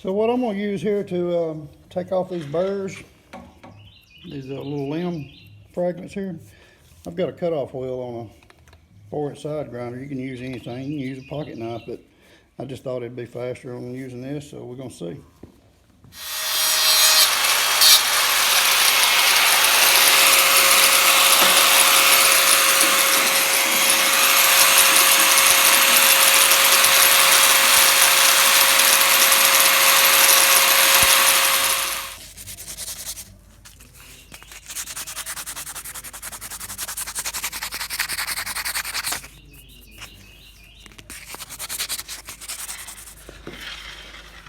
So what I'm gonna use here to take off these burrs, these little limb fragments here, I've got a cutoff wheel on a 4-inch side grinder. You can use anything, you can use a pocket knife, but I just thought it'd be faster on using this, so we're gonna see.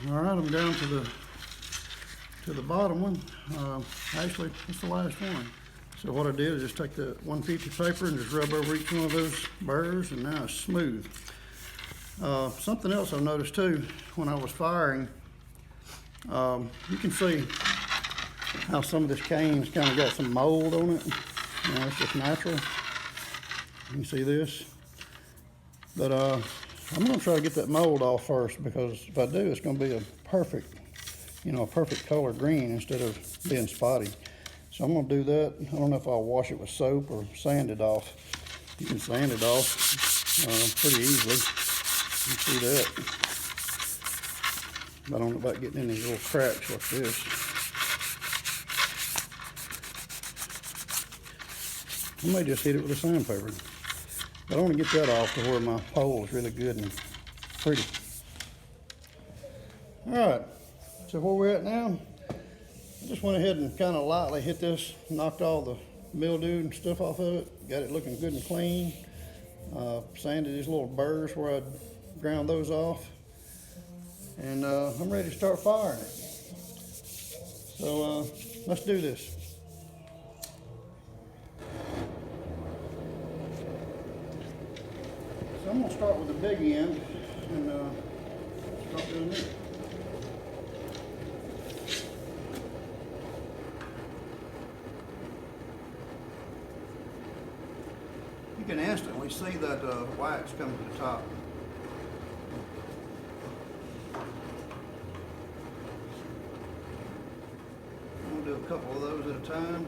All right, I'm down to the bottom one. Actually, it's the last one. So what I did is just take the 150 paper and just rub over each one of those burrs, and now it's smooth. Something else I've noticed too, when I was firing, you can see how some of this cane's kind of got some mold on it. You know, it's just natural. You can see this. But I'm gonna try to get that mold off first, because if I do, it's gonna be a perfect, a perfect color green instead of being spotty. So I'm gonna do that. I don't know if I'll wash it with soap or sand it off. You can sand it off pretty easily. You can see that. But I don't know about getting in these little cracks like this. I may just hit it with a sandpaper. But I want to get that off to where my pole is really good and pretty. All right, so where we're at now, I just went ahead and kind of lightly hit this, knocked all the mildew and stuff off of it, got it looking good and clean. Sanded these little burrs where I'd ground those off. And I'm ready to start firing it. So let's do this. So I'm going to start with the big end and start doing it. You can instantly see that wax coming to the top. I'm going to do a couple of those at a time.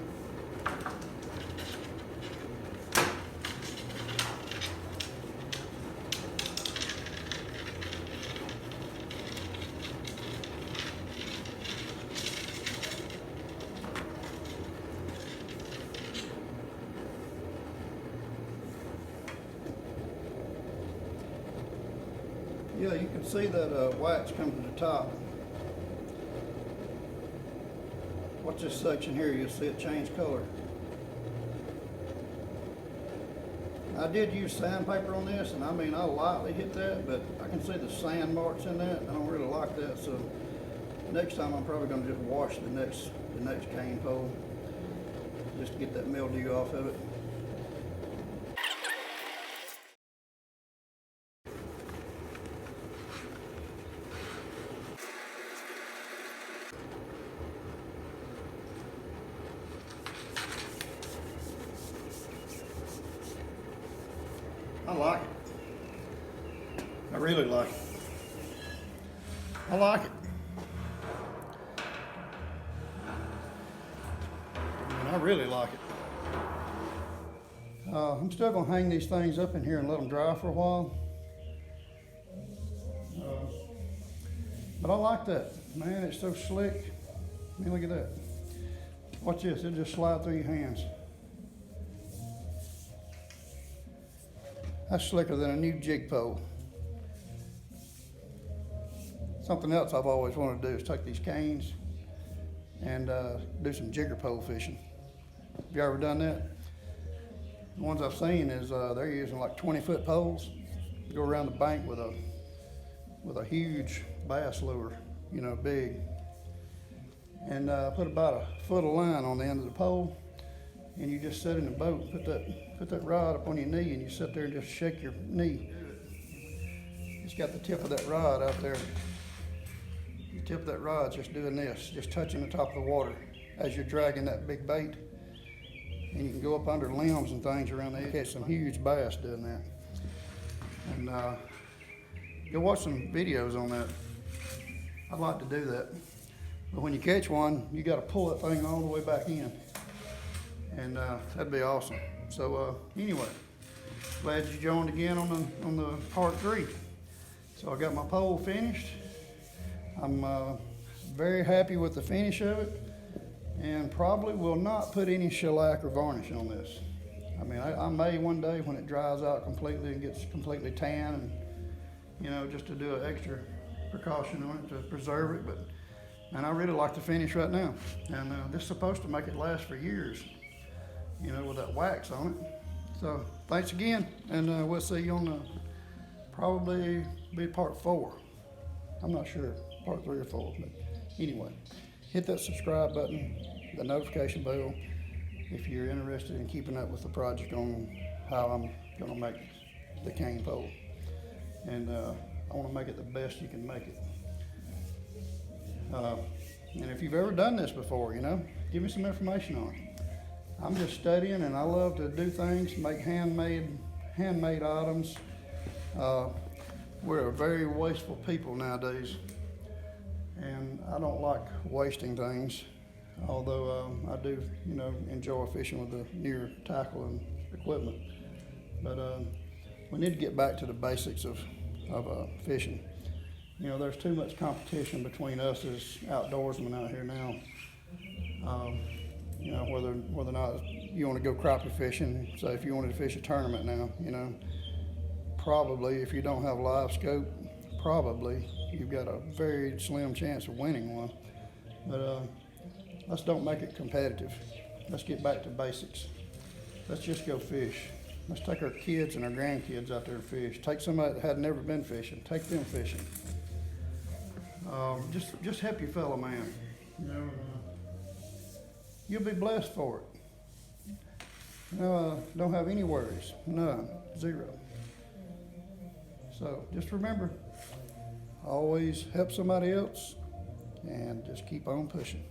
Yeah, you can see that wax come to the top. Watch this section here, you'll see it change color. I did use sandpaper on this, and I mean, I lightly hit that, but I can see the sand marks in that, and I don't really like that, so next time I'm probably going to just wash the next cane pole, just to get that mildew off of it. I like it. I really like it. I like it. I really like it. I'm still going to hang these things up in here and let them dry for a while. But I like that. Man, it's so slick. I mean, look at that. Watch this. It'll just slide through your hands. That's slicker than a new jig pole. Something else I've always wanted to do is take these canes and do some jigger pole fishing. Have you ever done that? The ones I've seen is they're using like 20-foot poles. Go around the bank with a huge bass lure, big. And put about a foot of line on the end of the pole, and you just sit in the boat, put that rod up on your knee, and you sit there and just shake your knee. Just got the tip of that rod out there. The tip of that rod's just doing this, just touching the top of the water as you're dragging that big bait. And you can go up under limbs and things around there. You catch some huge bass doing that. And go watch some videos on that. I'd like to do that. But when you catch one, you gotta pull that thing all the way back in. And that'd be awesome. So anyway, glad you joined again on the part 3. So I got my pole finished. I'm very happy with the finish of it, and probably will not put any shellac or varnish on this. I mean, I may one day when it dries out completely and gets completely tan, and you know, just to do an extra precaution on it to preserve it. But and I really like the finish right now, and this is supposed to make it last for years, you know, with that wax on it. So thanks again, and we'll see you on probably be part 4. I'm not sure, part 3 or 4, but anyway, hit that subscribe button, the notification bell, if you're interested in keeping up with the project on how I'm gonna make the cane pole. And I wanna make it the best you can make it. And if you've ever done this before, you know, give me some information on it. I'm just studying, and I love to do things, make handmade items. We're a very wasteful people nowadays, and I don't like wasting things, although I do, you know, enjoy fishing with the newer tackle and equipment. But we need to get back to the basics of fishing. You know, there's too much competition between us as outdoorsmen out here now. You know, whether or not you want to go crappie fishing, say if you wanted to fish a tournament now, you know, probably if you don't have live scope, probably you've got a very slim chance of winning one. But let's don't make it competitive. Let's get back to basics. Let's just go fish. Let's take our kids and our grandkids out there and fish. Take somebody that had never been fishing, take them fishing. Just help your fellow man. You know, you'll be blessed for it. You know, don't have any worries, none, 0. So just remember, always help somebody else and just keep on pushing.